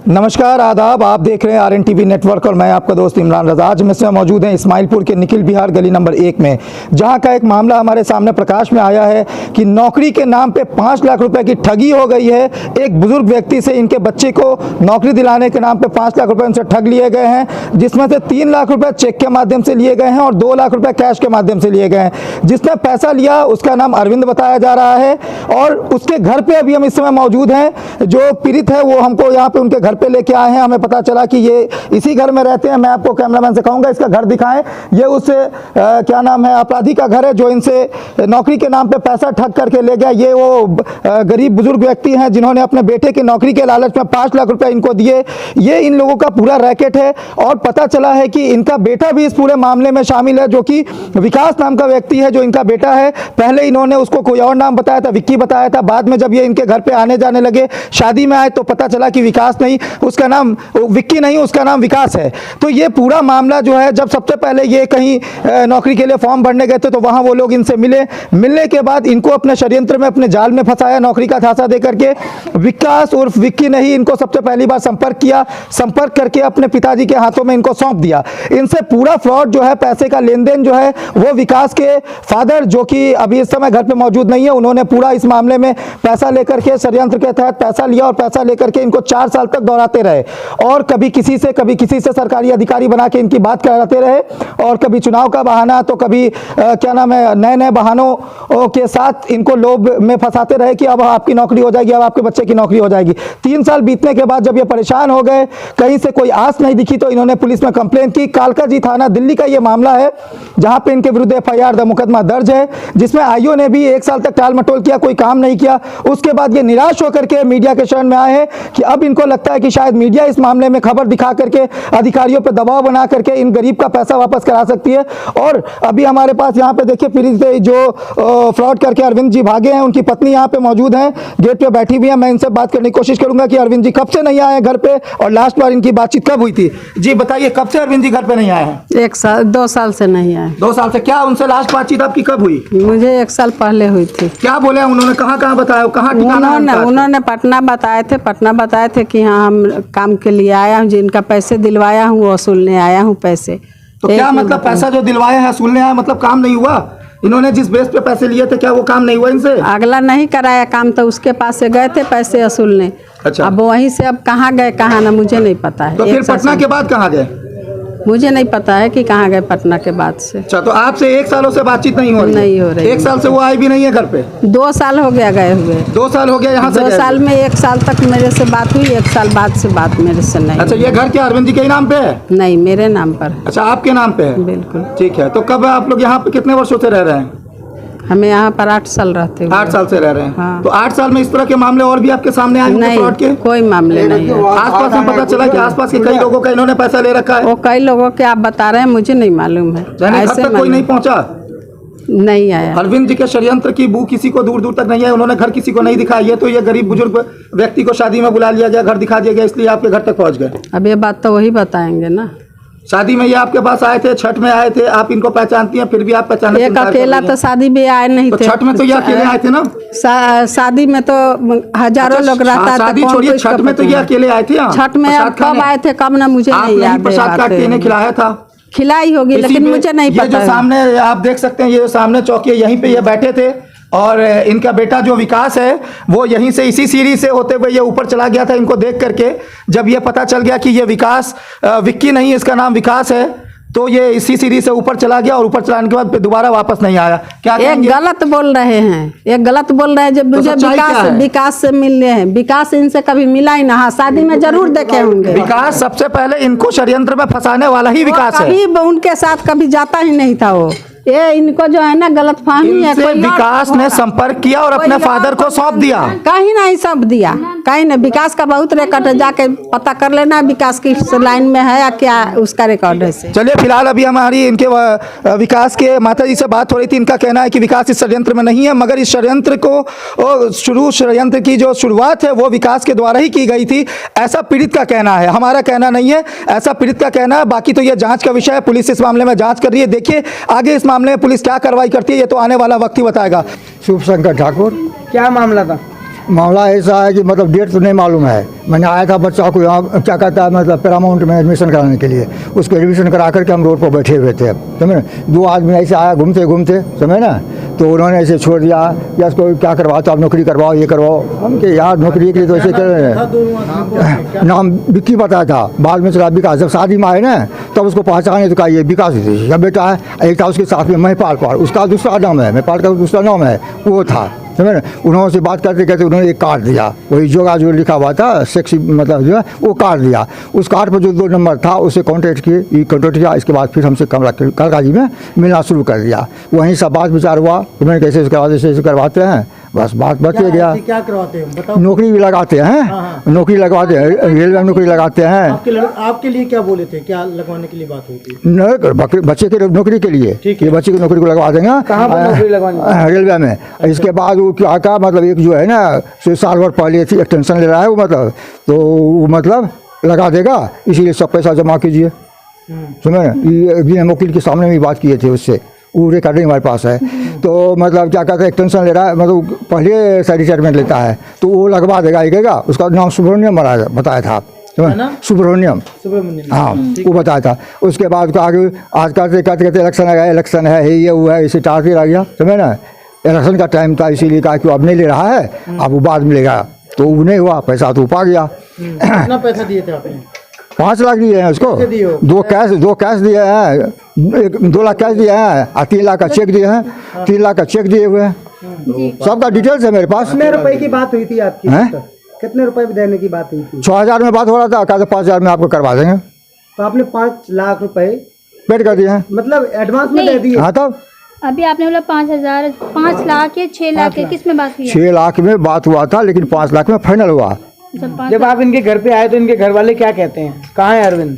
नमस्कार, आदाब। आप देख रहे हैं RNTV नेटवर्क और मैं आपका दोस्त इमरान रजा। आज में मौजूद हैं इस्माइलपुर के निखिल बिहार गली नंबर 1 में, जहां का एक मामला हमारे सामने प्रकाश में आया है कि नौकरी के नाम पे 5 लाख रुपए की ठगी हो गई है। एक बुजुर्ग व्यक्ति से इनके बच्चे को नौकरी दिलाने के नाम पे 5 लाख रुपए उनसे ठग लिए गए हैं, जिसमें से 3 लाख रुपए चेक के माध्यम से लिए गए हैं और 2 लाख रुपए कैश के माध्यम से लिए गए हैं। जिसने पैसा लिया उसका नाम अरविंद बताया जा रहा है और उसके घर पे अभी हम इस समय मौजूद हैं। जो पीड़ित है वो हमको यहाँ पे उनके घर पे लेके आए हैं। हमें पता चला कि ये इसी घर में रहते हैं। मैं आपको कैमरामैन से कहूँगा इसका घर दिखाएं। ये उस क्या नाम है अपराधी का घर है जो इनसे नौकरी के नाम पे पैसा ठग करके ले गया। ये वो गरीब बुजुर्ग व्यक्ति हैं जिन्होंने अपने बेटे की नौकरी के लालच में 5 लाख रुपए इनको दिए। ये इन लोगों का पूरा रैकेट है और पता चला है कि इनका बेटा भी इस पूरे मामले में शामिल है, जो कि विकास नाम का व्यक्ति है जो इनका बेटा है। पहले इन्होंने उसको कोई और नाम बताया था, विक्की बताया था। बाद में जब ये इनके घर पे आने जाने लगे, शादी में आए, तो पता चला कि विकास नहीं, उसका नाम विक्की नहीं, उसका नाम विकास है। तो ये पूरा मामला जो है, जब सबसे पहले ये कहीं नौकरी के लिए फॉर्म भरने गए थे तो वहां वो लोग इनसे मिलने के बाद इनको अपने षड्यंत्र में, अपने जाल में फंसाया नौकरी का झांसा दे करके। विकास उर्फ विक्की ने ही इनको सबसे पहली बार संपर्क किया। संपर्क करके अपने पिताजी के हाथों में इनको सौंप दिया। इनसे पूरा फ्रॉड जो है, पैसे का लेन देन जो है, वो विकास के फादर जो कि अभी इस समय घर पे मौजूद नहीं है, उन्होंने पूरा इस मामले में पैसा लेकर के, षड्यंत्र के तहत पैसा लिया और पैसा लेकर के इनको 4 साल तक दौड़ाते रहे और कभी किसी से सरकारी अधिकारी बना के इनकी बात कराते रहे और कभी चुनाव का बहाना तो कभी क्या नाम है नए बहानों के साथ इनको लोभ में फंसाते रहे कि अब आपकी नौकरी हो जाएगी, अब आपके बच्चे की नौकरी हो जाएगी। 3 साल बीतने के बाद जब ये परेशान हो गए, कहीं से कोई आस नहीं दिखी, तो इन्होंने पुलिस में कंप्लेंट की। कालकाजी थाना दिल्ली का ये मामला है जहां पे इनके विरुद्ध FIR मुकदमा दर्ज है, जिसमें आईओ ने भी 1 साल तक टाल मटोल किया, कोई काम नहीं किया। उसके बाद ये निराश होकर के मीडिया के शरण में आए हैं कि अब इनको लगता है कि शायद मीडिया इस मामले में खबर दिखा करके अधिकारियों पर दबाव बना करके इन गरीब का पैसा वापस करा सकती है। और अभी हमारे पास यहाँ पे देखिए पीड़ित जो फ्रॉड करके अरविंद जी भागे हैं, उनकी पत्नी यहाँ पे मौजूद हैं, गेट पे बैठी हुई है। मैं इनसे बात करने की कोशिश करूंगा कि अरविंद जी कब से नहीं आए घर पे और लास्ट बार इनकी बातचीत कब हुई थी। जी बताइए, कब से अरविंद जी घर पे नहीं आए हैं? 1 साल 2 साल से नहीं आए। 2 साल से? क्या उनसे लास्ट बातचीत आपकी कब हुई? मुझे 1 साल पहले हुई थी। क्या बोले उन्होंने? कहाँ बताया? कहाँ ठिकाना? उन्होंने पटना बताए थे कि हाँ हम काम के लिए आया हूँ, जिनका पैसे दिलवाया हूँ वो वसूलने आया हूँ पैसे। तो क्या मतलब पैसा जो दिलवाया है वसूलने आया, मतलब काम नहीं हुआ? इन्होंने जिस बेस पे पैसे लिए थे क्या वो काम नहीं हुआ इनसे? अगला नहीं कराया काम, तो उसके पास से गए थे पैसे वसूलने। अच्छा। अब वहीं से अब कहाँ गए कहाँ ना मुझे नहीं पता है। तो फिर पटना के बाद कहाँ गए? मुझे नहीं पता है कि कहाँ गए पटना के बाद से। अच्छा, तो आपसे 1 सालों से बातचीत नहीं हो रही? 1 साल से वो आई भी नहीं है घर पे? 2 साल हो गया गए हुए। 2 साल हो गया यहाँ से? 2 साल में 1 साल तक मेरे से बात हुई, 1 साल बाद से बात मेरे से नहीं। अच्छा, ये घर क्या अरविंद जी के ही नाम पे है? नहीं, मेरे नाम पर। अच्छा, आपके नाम पे है? बिल्कुल। ठीक है। तो कब आप लोग यहाँ पे कितने वर्षों से रह रहे हैं? हमें यहाँ पर 8 साल रहते हैं। 8 साल से रह रहे हैं। हाँ। तो 8 साल में इस तरह के मामले और भी आपके सामने आए हैं फ्रॉड के? कोई मामले नहीं है। आसपास में पता चला कि आसपास के कई लोगों का इन्होंने पैसा ले रखा है। वो कई लोगों के आप बता रहे हैं, मुझे नहीं मालूम है। ऐसे कोई नहीं पहुंचा? नहीं आया। अरविंद जी के षड्यंत्र की बू किसी को दूर दूर तक नहीं है। उन्होंने घर किसी को नहीं दिखाया। ये तो ये गरीब बुजुर्ग व्यक्ति को शादी में बुला लिया गया, घर दिखा दिया गया, इसलिए आपके घर तक पहुंच गए। अब ये बात तो वही बताएंगे ना। शादी में ये आपके पास आए थे, छठ में आए थे, आप इनको पहचानती हैं, फिर भी आप पहचानते? एक अकेला तो शादी में आए नहीं थे। छठ में तो ये अकेले आए थे ना? शादी में तो हजारों लोग रहता है। शादी छोड़िए, छठ में तो ये अकेले आए थे। छठ में कब आए थे कब ना मुझे नहीं याद है। प्रसाद काट के इन्हें खिलाया था? खिलाई होगी, लेकिन मुझे नहीं पता। ये जो सामने आप देख सकते हैं, ये जो सामने चौकी है, यहीं पे ये बैठे थे और इनका बेटा जो विकास है वो यहीं से इसी सीढ़ी से होते हुए ये ऊपर चला गया था। इनको देख करके जब ये पता चल गया कि ये विकास विक्की नहीं, इसका नाम विकास है, तो ये इसी सीढ़ी से ऊपर चला गया और ऊपर चलाने के बाद दोबारा वापस नहीं आया। क्या एक गलत बोल रहे हैं, एक गलत बोल रहे हैं। जब मुझे विकास से मिलने हैं, विकास इनसे कभी मिला ही ना। हाँ, शादी में जरूर देखे होंगे। विकास सबसे पहले इनको षड्यंत्र में फंसाने वाला ही विकास है। कभी उनके साथ कभी जाता ही नहीं था वो। ये इनको जो है ना गलत फहमी है। कोई विकास ने संपर्क किया और अपने फादर को सौंप दिया। कहीं नहीं सौंप दिया, कहीं नहीं। विकास का बहुत रिकॉर्ड है, जाके पता कर लेना विकास की लाइन में है या क्या उसका रिकॉर्ड है। चलिए, फिलहाल अभी हमारी इनके विकास के माता जी से बात हो रही थी। इनका कहना है कि विकास इस षड्यंत्र में नहीं है, मगर इस षड्यंत्र को षड्यंत्र की जो शुरुआत है वो विकास के द्वारा ही की गई थी, ऐसा पीड़ित का कहना है। हमारा कहना नहीं है, ऐसा पीड़ित का कहना है। बाकी तो ये जांच का विषय है, पुलिस इस मामले में जांच कर रही है। देखिए आगे इस मामले में पुलिस क्या कार्रवाई करती है, ये तो आने वाला वक्त ही बताएगा। शुभ शंकर ठाकुर। क्या मामला था? मामला ऐसा है कि मतलब डेट तो नहीं मालूम है। मैंने आया था बच्चा को यहाँ क्या कहता है मतलब पैरामाउंट में एडमिशन कराने के लिए, उसको एडमिशन करा करके हम रोड पर बैठे हुए थे। समझे, 2 आदमी ऐसे आया घूमते घूमते, समझ ना, तो उन्होंने ऐसे छोड़ दिया या इसको क्या करवाओ तो आप नौकरी करवाओ, ये करवाओ। हम कि यार नौकरी के लिए तो ऐसे कर रहे हैं। नाम विक्की बताया था, बाद में चला विकास। जब शादी में आए ना तब उसको पहचाने तो कहा ये विकास का बेटा है। एक था उसके साथ में महिपाल पाल, उसका दूसरा नाम है, महिपाल का दूसरा नाम है, वो था। समझ ना, उन्होंने से बात करते करते उन्होंने एक कार्ड दिया, वही जोगा जो लिखा हुआ था सेक्सी मतलब जो है वो कार्ड दिया। उस कार्ड पर जो 2 नंबर था उससे कॉन्टेक्ट किए, ये कॉन्टेक्ट किया। इसके बाद फिर हमसे कलकाजी में मिलना शुरू कर दिया। वहीं सब बात विचार हुआ कि मैंने कैसे कैसे करवाते हैं, बस बात बच गया। क्या करवाते हैं बताओ। नौकरी भी लगाते हैं, नौकरी लगवाते हैं, रेलवे में नौकरी लगाते हैं। आपके लिए क्या बोले थे, क्या लगवाने के लिए बात हुई थी? बच्चे की नौकरी के लिए, ये बच्चे की नौकरी को लगवा देंगे रेलवे में। इसके बाद वो क्या कहा मतलब एक जो है ना साल भर पहले थी एक्सटेंशन ले रहा है वो, मतलब तो वो मतलब लगा देगा, इसीलिए सब पैसा जमा कीजिए। सुनो ना, ये वकील के सामने भी बात किए थे उससे, वो रिकॉर्डिंग हमारे पास है। तो मतलब क्या कहते हैं एक्सटेंशन ले रहा है, मतलब पहले से रिटायरमेंट लेता है तो वो लगवा देगा, ये कहेगा। उसका नाम सुब्रमण्यम बताया था, सुब्रमण्यम, हाँ वो बताया था। उसके बाद आगे आज कहते कहते इलेक्शन आ गया, इलेक्शन है ये वो है, इसे टालते रह गया। समझे ना, इलेक्शन का टाइम था इसीलिए कहा कि अब नहीं ले रहा है, अब वो बाद मिलेगा। तो वो नहीं हुआ, पैसा तो पा गया। कितना पैसा दिए थे आपने? 5 लाख दिए हैं उसको, 2 कैश दिए हैं, 2 लाख कैश दिए हैं और 3 लाख का चेक दिए हैं, 3 लाख का चेक दिए हुए हैं। सबका डिटेल्स है मेरे पास। कितने रुपए की बात हुई थी आपकी? कितने रुपए देने की बात हुई थी? 6000 में बात हो रहा था, कहते 5000 में आपको करवा देंगे। तो आपने 5 लाख रुपए पेड कर दिए हैं, मतलब एडवांस में दे दिए? हाँ तब अभी आपने बोला 5000, 5 लाख या 6 लाख है, किस में बात हुई? 6 लाख में बात हुआ था, लेकिन 5 लाख में फाइनल हुआ। जब आप इनके घर पे आए तो इनके घर वाले क्या कहते हैं, कहाँ है अरविंद?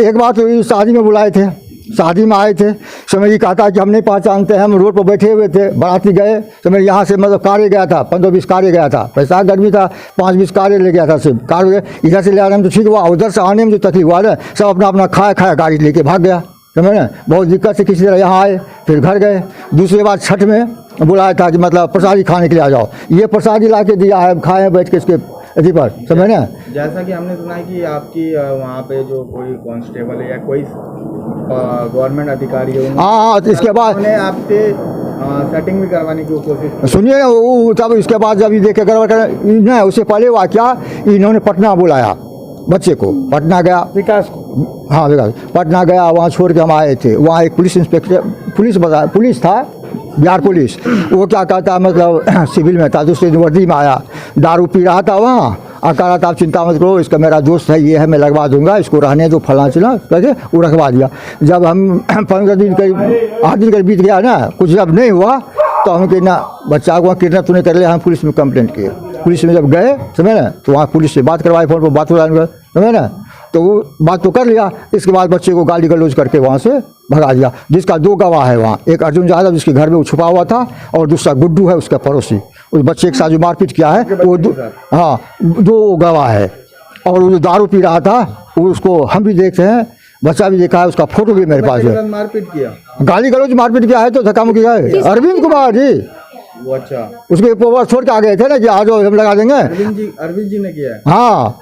एक बात हुई, शादी में बुलाए थे, शादी में आए थे। समय ये कहता कि हम नहीं पहचानते हैं, हम रोड पर बैठे हुए थे, बाराती गए। समय यहाँ से मतलब कारे गया था, 15-20 कारे गया था, पैसा गर्मी था, 5-20 कारे ले गया था। सिर्फ कार इधर से ले आने में तो ठीक हुआ, उधर से आने में जो तकलीफ हुआ ना, सब अपना अपना खाया गाड़ी लेके भाग गया। समझ ना, बहुत दिक्कत से किसी तरह यहाँ आए, फिर घर गए। दूसरी बार छठ में बुलाया था कि मतलब प्रसादी खाने के लिए आ जाओ, ये प्रसादी ला के दिया है, खाए बैठ के इसके अथी पर। समझ ना, जैसा कि हमने सुना है कि आपकी वहाँ पे जो कोई कांस्टेबल है या कोई गवर्नमेंट अधिकारी है, हाँ तो इसके बाद उन्होंने आपसे सेटिंग भी करवाने की कोशिश। सुनिए ना, वो तब इसके बाद जब ये देखे नहीं, उससे पहले हुआ क्या, इन्होंने पटना बुलाया बच्चे को, पटना गया, विकास को, हाँ विकास पटना गया, वहाँ छोड़ के हम आए थे। वहाँ एक पुलिस इंस्पेक्टर पुलिस था, बिहार पुलिस, वो क्या कहता मतलब सिविल में था, दूसरे वर्दी में आया, दारू पी रहा था वहाँ, और कह रहा था आप चिंता मत करो, इसका मेरा दोस्त है, ये है, मैं लगवा दूंगा, इसको रहने दो, फलाना चिला कहते वो रखवा दिया। जब हम 15 दिन करीब 8 दिन करीब बीत गया ना, कुछ जब नहीं हुआ तो हम कहना बच्चा को किडनैप तूने कर लिया, हम पुलिस में कंप्लेंट किए। पुलिस में जब गए समझे ना, तो वहाँ पुलिस से बात करवाई, फोन पर बात हो समझे ना, तो वो बात तो कर लिया। इसके बाद बच्चे को गाली गलौज करके वहाँ से भगा दिया, जिसका 2 गवाह है वहाँ, एक अर्जुन यादव जिसके घर में वो छुपा हुआ था, और दूसरा गुड्डू है उसका पड़ोसी, उस बच्चे के साथ जो मारपीट किया है वो 2 गवाह है। और वो जो दारू पी रहा था वो उसको हम भी देखते हैं, बच्चा भी देखा है, उसका फोटो भी मेरे पास है। मारपीट किया, गाली गलौज मारपीट किया है तो धक्का मुक्की किया है अरविंद कुमार जी। वो अच्छा, उसके ऊपर छोड़ के आ गए थे ना कि आ जाओ हम लगा देंगे। अरविंद जी ने किया है, हाँ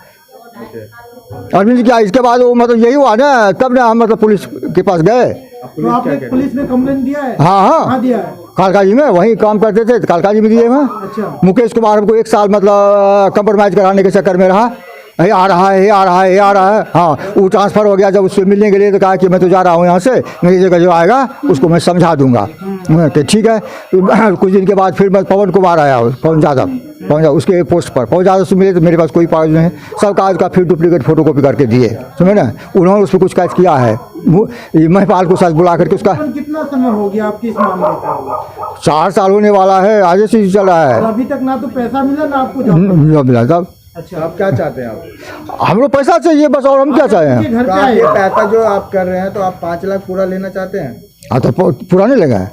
अरविंद जी क्या। इसके बाद वो मतलब यही हुआ ना, तब ना हम मतलब पुलिस के पास गए। तो आपने पुलिस में कंप्लेंट दिया है? हाँ दिया है, कालकाजी में, वहीं काम करते थे, कालकाजी में दिए मैं। अच्छा। मुकेश कुमार हमको 1 साल मतलब कंप्रोमाइज कराने के चक्कर में रहा, ये आ रहा है, ये आ रहा है, ये आ रहा है। हाँ वो ट्रांसफ़र हो गया, जब उससे मिलने के लिए तो कहा कि मैं तो जा रहा हूँ यहाँ से, मेरी जगह जो आएगा उसको मैं समझा दूंगा। तो ठीक है। कुछ दिन के बाद फिर मैं पवन कुमार आया, पवन यादव उसके पोस्ट पर, पवन यादव से मिले तो मेरे पास कोई कागज नहीं, सब कागज का फिर डुप्लीकेट फोटो कॉपी करके दिए, समझे ना। उन्होंने उस पर कुछ कैद किया है, महिपाल को साथ बुला करके उसका। कितना समय हो गया आपकी इस मामले का? 4 साल होने वाला है, आज से चल रहा है। अभी तक ना तो पैसा मिला ना आपको जॉब मिला तब। अच्छा, आप क्या चाहते हैं? आप हम लोग पैसा चाहिए बस, और हम क्या चाहें। घर तो पे आप आए? ये पैसा जो आप कर रहे हैं तो आप 5 लाख पूरा लेना चाहते हैं? हाँ तो पूरा नहीं लेंगे,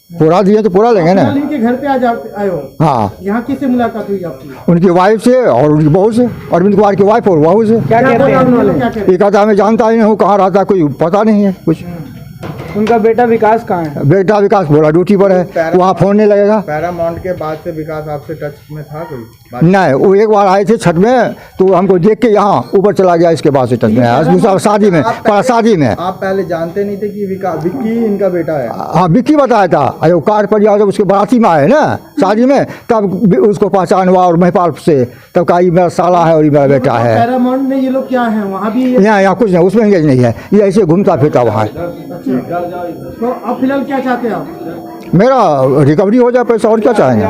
पूरा दिए तो पूरा लेंगे ना। इनके घर पे आज आप आए हो? हाँ, यहाँ किससे मुलाकात हुई आपकी? उनकी वाइफ से और उनकी बहू से, अरविंद कुमार की वाइफ और बहू से। क्या कहते हैं? एक कहता हमें जानता ही नहीं हूँ, कहाँ रहता कोई पता नहीं है कुछ। उनका बेटा विकास कहाँ है? बेटा विकास बोला ड्यूटी पर है, वहाँ फोन नहीं लगेगा। पैरामाउंट के बाद से विकास आपसे टच में था कोई बात? नहीं, वो एक बार आए थे छठ में, तो हमको देख के यहाँ ऊपर चला गया, इसके बाद से टच में आया दूसरा शादी में, शादी में। आप पहले जानते नहीं थे कि विक्की इनका बेटा है? हाँ, विक्की बताया था, अरे वो कार पर जब उसके बाराती में आए ना शादी में, तब उसको पहचान हुआ, और महिपाल से तब कहा ये मेरा साला है और ये मेरा बेटा है। पैरामाउंट में ये लोग क्या है वहाँ भी? यहाँ कुछ नहीं, उसमें एंगेज नहीं है, ये ऐसे घूमता फिरता वहाँ है। तो अब फिलहाल क्या चाहते हैं आप? मेरा रिकवरी हो जाए पैसा, और क्या चाहेंगे।